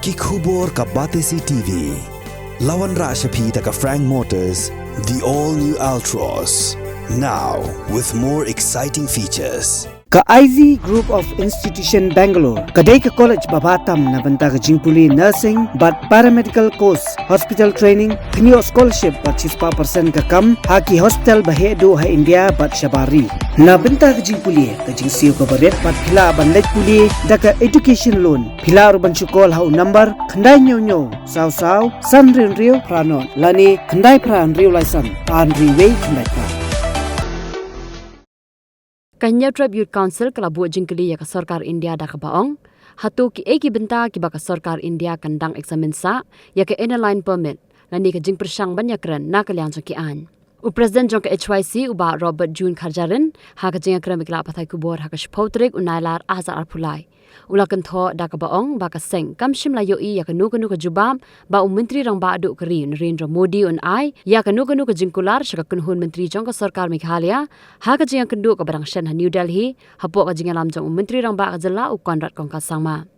Kikubor ka Batesi TV. Lawan Rashapi taka Frank Motors, the all-new Altros. Now, with more exciting features. Ka IZ Group of Institution Bangalore, kadai ka college babatam na banta ka jingpuli nursing but paramedical course, hospital training, kanyo scholarship but 6% ka kam, haki hospital bahedo ha India but shabari. Na banta ka jingpuli, ka jingsiyo ka baret but pila banlet puli, daka education loan, pila urban chukol hau number, kandai nyo, saw, san rio pranon, lani kandai pran rio laisan, pan riway kandai pran. Kanya Tribute Council kala buat jingkeli ya ka Sarkar India da ka baong hatu ki eki benta ki ba ka Sarkar India kandang examen sa ya ka airline permit lani ka jing persang banyak ran na ka liang ki an u president jong ka HYC uba Robert June Kharjarin ha ka jing akram ikla pathai kubor ha ka shpotrik unailar azar arpulai ulakan tho da ka baong ba ka seng kamshim la yoi ya ka nu ka jubam ba menteri rang ba adu kari Narendra Modi un ai ya ka nu ka jingkular shaka kunhun menteri jong ka Sarkar Meghalaya ha ka jing kendu ka barang shan ha New Delhi hapo ka jing alam jong menteri rang ba ka jela u konrat kong ka sangma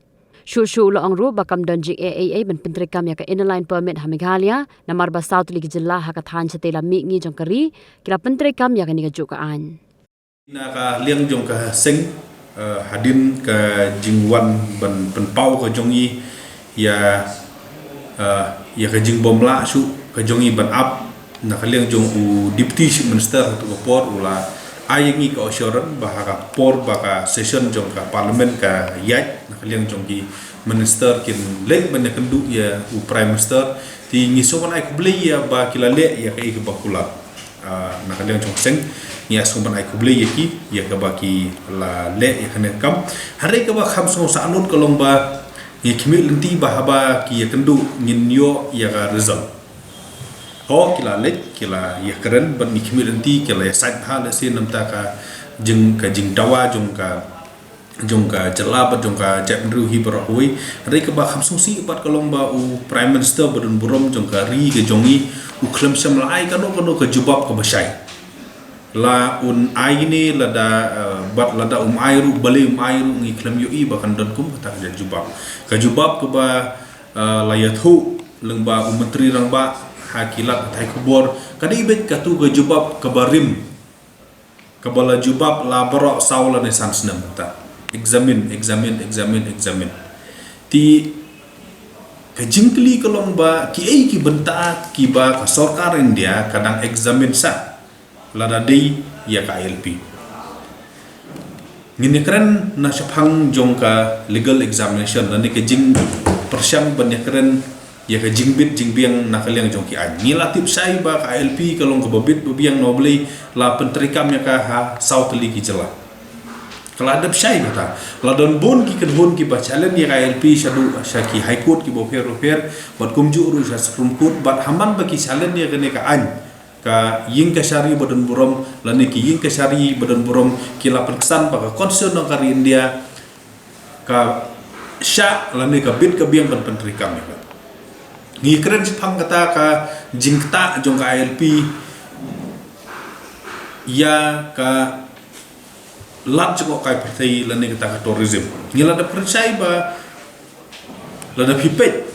shu lo angru bakam don jing AAA ben pentri kam ya ka inline permit ha Meghalaya namar ba South Lig jela ha ka than chatela mi ngi jong kari kila pentri kam ya ka ni ka ju ka an na ka liang jong ka seng hadin ke jingwan ben penpau ke jongi ya ke jing bomla su ke jongi ben up na kaliang jong u deputy chief minister tu ko por ula ayengi ka assurance bahaka por baka session jong ka parliament ka yat na kaliang jong ki minister kin lek ben kendu ya u prime minister ti ngisongan ai kuble ya ba kilale ya ka ik bakula na kaliang jong seng ya sumban ai kuble yaki ya ka baki la le ya kene kam hari ka ba kham so sa anut kolong ba ya kimi lenti ba haba ki ya kendu ngin yo ya ka result ho kila le kila ya keren ban ni kimi lenti kila ya sat ha le sin namta ka jing dawa jong ka jela ba jong ka jap ru hi bro hui hari ka ba kham so si pat kolong ba u prime minister badun burom jong ka ri ke jongi u klem sam lai ka no ka jubab ka basai la un aini lada bat lada airu bali airu ngi klam yo i bakan don kum ta jubab ka jubab ke ba layathu lengba menteri rang ba hakilat thai kubor kadi bet ka tu ka jubab ka barim ka bala jubab la baro saula ne sansnam ta examine ti ka jingkli kolong ba ki ai ki benta ki ba ka Sarkar India kadang examine sa lada day ya ka ILP ngini keren na syapang jong ka legal examination nani ke jing persyang banyak keren ya ka jingbit jingbiang na kaliang jong ki an ngilatip sai ba ka ILP kalong ke babit biang nobli la pentrikam ya ka ha South Lig jela kala adab sai kata la don bon ki kenhun ki ba challenge ya ka ILP shadu syaki high court ki bo fer bat kumju ru sa supreme court bat haman ba ki challenge ya ka an ka ying kasari badan burom lani ki ying kasari badan burom kila perkesan baka konstitusi kari India ka sya lani ka bid ka biang penteri kami ka ni keren sipang kata ka jingta jong ka ILP ya ka lat joko kai pertai lani kata ka tourism ngila da percaya ba lada pipet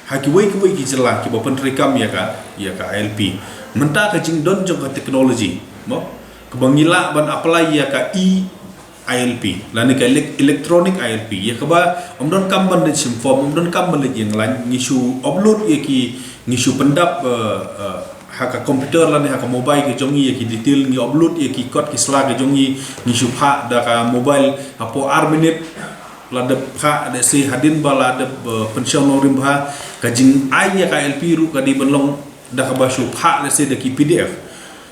haki wei ki jela ki ba penteri kami ya ka ILP menta ka jing don jong ka teknologi mo ka bangila ban apply ya ka ILP lani ka electronic ILP ya ka ba omdon kam ban de sim form omdon kam ban de yang lan ngisu upload ya ki ngisu pendap ha ka komputer lani ha ka mobile ke jongi ya ki detail ngi upload ya ki code ki sla ke jongi ngisu pha da ka mobile apo minute lada pha de si hadin bala de pension norim ha ka jing ai ya ka ILP ru ka di benlong da ka basu pha le se de ki PDF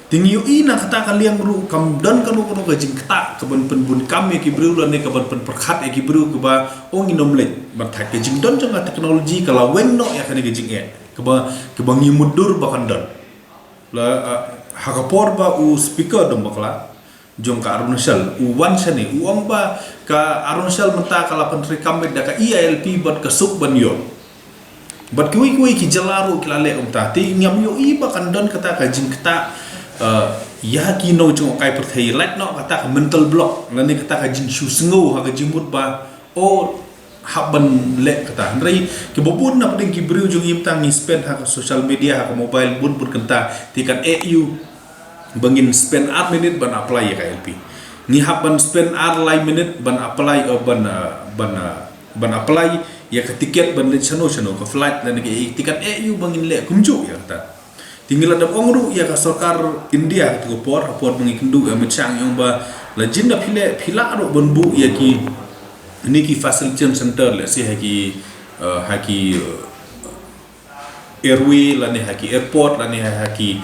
tingi ina kata kaliang ru kam dan kanu ka jing kata ka ban pen bun kam ya ki bru lan ne ka ban pen perkhat ya ki bru ka ba ong inom le ban thak ke jing don jong teknologi kala wen no ya ka ne ke jing ka ba ngi mudur ba kan don la ha ka por ba u speaker dom bakla jong ka Arunachal u wan sane u ong ba ka Arunachal menta kala penteri kam da ka ILP bat ka suk ban yo bat kui ki jalaru kilale umta ti ngam yo i ba kan don kata ka jing kata ya ki no jong kai perthai let no kata ka mental block lani kata ka jing shu sngo ha ka jing mut ba o haban lek kata Henry ki bobun na peding ki briu jung im tang ni spend ha social media ha mobile bun kenta tikan EU bangin spend 8 minute ban apply ya KLP ni haban spend 8 minute ban apply ban apply ya ke tiket ban le chano ke flight dan ke tikan EU bangin le kumju ya kata tinggal ada ongru ya ka sarkar India tu por bangi kendu ya mechang yang ba la jinda phila ro ban bu ya ki ni ki facilitation center le si haki airway la ne haki airport la ne haki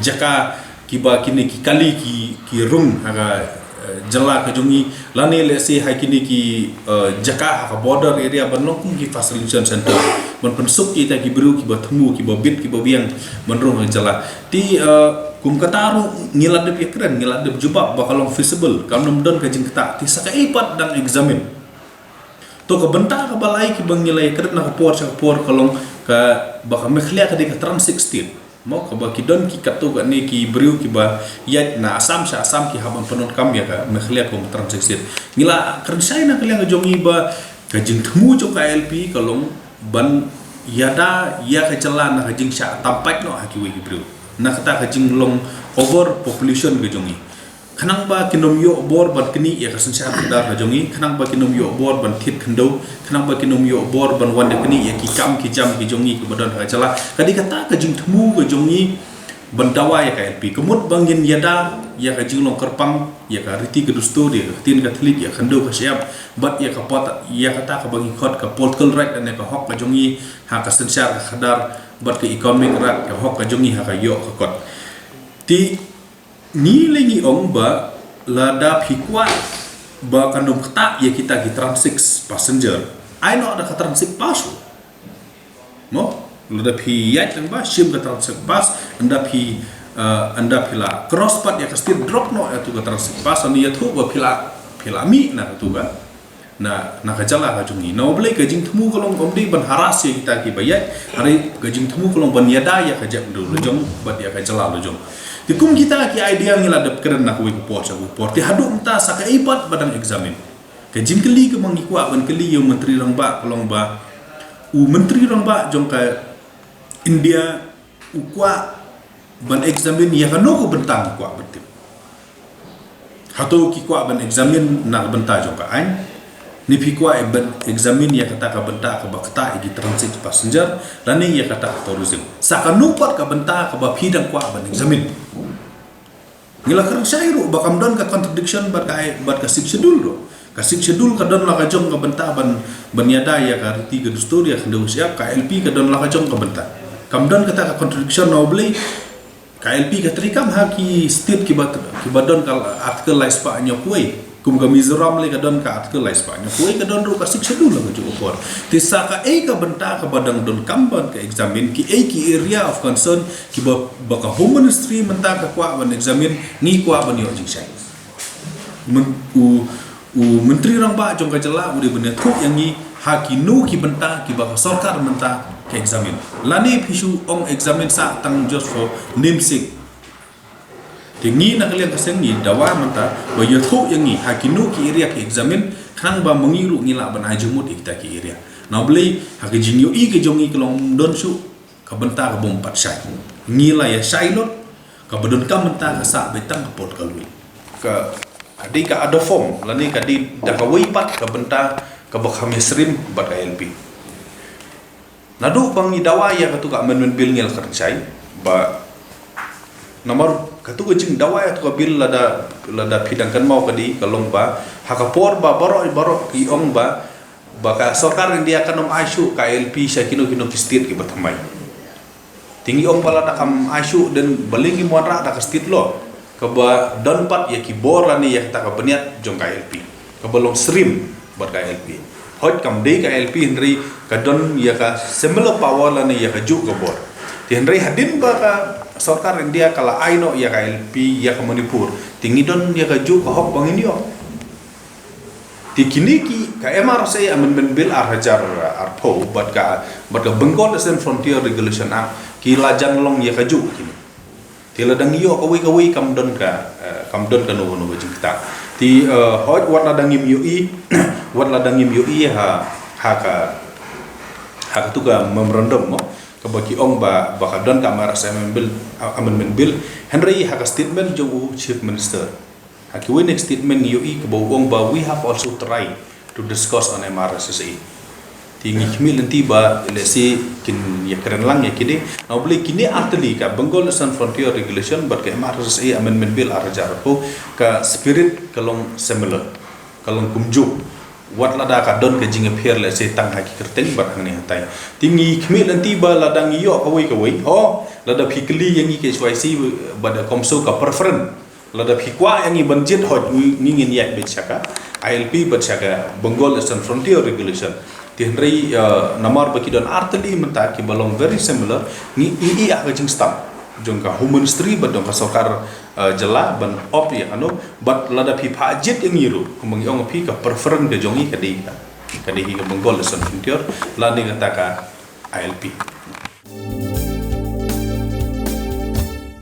jaka ki ba kini ki kali ki rung haga jala ka jongi la ne le si haki ni ki jaka ha border area banok ki facilitation center ban pensuk kita ki bru ki ba themu ki ba bit ki ba biang ban rung jala ti kum kataru ngilad de keren ngilad de jubab bakalong visible kam don ka jing kata ti saka ipat dang examine to ka benta ka balai ki bang nilai keret na por kalong ka baka mekhlia ka de ka trans 16 mo ka ba ki don ki katu ka ni ki briu ki ba yat na asam ki haban penon kam ya ka mekhlia ko trans 16 ngila keren sai na kalian jongi ba ka jing themu jo ka LP kalong ban yada ya ka jalan na ka jing sha tampak no haki we ki briu na kata kajing long over population ke jongi khanang ba kinom yo bor ban kini ya kasan sha dar ka jongi khanang ba kinom yo bor ban thit khando khanang ba kinom yo bor ban wan de kini ya ki kam ki jam ki jongi ke badan ha jala kadi kata kajing themu ke jongi ban dawa ya ka LP kemut bangin yada ya kajing long kerpang ya ka riti ke dusto dia tin ka thlik ya khando ka siap bat ya ka pot ya kata ka bangi khot ka political right dan ka hok ka jongi ha kasan sha ka khadar bat ke economic rat ka hok ka jongi ha ka yo ka kot ti ni lengi ong ba la da phikwa ba kanum kta ya kita ki trans 6 passenger ai no da ka trans 6 pasu mo la da phi yat lang ba shim ka trans 6 pas anda phi la cross pat ya ka still drop no ya tu ka trans 6 pas ani ya thu ba phila mi na tu ka na kajala ka jungi no blai ka jing themu kolong omdi ban haras ya kita ki bayat hari ka jing themu kolong ban yada ya ka jam do lojong bat ya ka jala lojong ti kum kita ki idea ngila dap keren na ku por ti hadu mta saka ipat badang examine ka jing keli ke mangi kwa ban keli yo menteri rang ba kolong ba menteri rang ba jong ka India kwa ban examine ya ka no ko bentang kwa betul hatu ki kwa ban examine na benta jong ka ain ni pikwa ben examine ya kata ka benta ka bakta igi transit passenger lani ya kata tourism saka nupat ka benta ka ba phidang kwa ban examine ngila karang syairu bakam don ka contradiction bar ka schedule do ka schedule ka don la ka jong ka benta ban yada ya ka riti ka dustur ya khndo siap ka LP ka don la ka jong ka benta kam don kata ka contradiction nobly ka LP ka trikam ha ki state ki badon ka article lais pa nyokoi kum ka Mizoram le ka don ka article lais pa nyokoi ka don ro ka schedule la ka jo por ti saka ka benta ka badang don kamban ka examine ki area of concern ki ba ka home ministry menta ka kwa ban examine ni kwa ban yo jing sai menteri rang ba jong ka jala ude bene thu yang ni haki nu ki benta ki ba sarkar menta ka examine lani phisu ong examine sa tang just for namesake tingi nak kalian kaseng ni dawa menta ba yo thu yang ni haki nu ki area ki examine khang ba mengiru ngila ban ajumut ikta ki area na beli haki jingyo i ke jongi kelong don su ka benta ka bom pat sai ngila ya sai lot ka badon ka menta ka sa betang ka pot kalui ka adi ka ada form lani ka di da ka wipat ka benta ka bakham yasrim bat LP nadu bang dawa ya ka tu ka men bil ngel ka sai ba nomor katu jing dawa ya tu ka bil lada phidangkan mau ka di kalong ba hakapor ba baro ki ong ba baka sarkar India kanom aisu ka LP sa kino state ki batamai tinggi ong pala da kam aisu dan balingi muara da ka state lo kaba don pat ya ki bor lani ya ta ka beniat jong ka LP kabalong stream buat ka LP hot kam de ka LP henry ka don ya ka similar power lani ya ka ju ka bor ti henry hadin ba ka sarkar India kala aino ya ka LP ya ka Manipur tinggi don ya ka ju ka hok bangin yo ti kini ki ka MRC amendment bill arhajar arpo buat ka Bengal Eastern Frontier Regulation Act ki lajang long ya ka ju kini tila dang iyo kawai kam don ka no jing kita Ti hoj wat ladangim UI wat ladangim UI ha tu ka memorandum mo kabaki ong ba kadon ka mara amendment bill Henry ha ka statement jo chief minister ha ki next statement UI ka ong ba we have also tried to discuss on MRSSA tingi kmil nanti ba lesi kin ya keren lang ya kini na boleh kini arteli ka Bengal Sun Frontier Regulation but ka MRSSA amendment bill arajar ko ka spirit kalong similar kalong kumju wat lada ka don ka jinga pher le se tang haki kerteng bat hang ni hatai tingi kmil nanti ba ladang yo ka wei lada phikli yang ke SYC bada komso ka preference lada phikwa yang banjit hot ngingin yak bechaka ILP bechaka Bengal Sun Frontier Regulation Tihenry namar baki don arteli menta ki balong very similar ni ii aga jing stam jong ka home ministry badong ka sokar jela ban op ya anu bat lada pi phajet yang yiru kumang yong pi ka preference ke jongi ka di ka Bengal Sun Frontier la ni kata ka ILP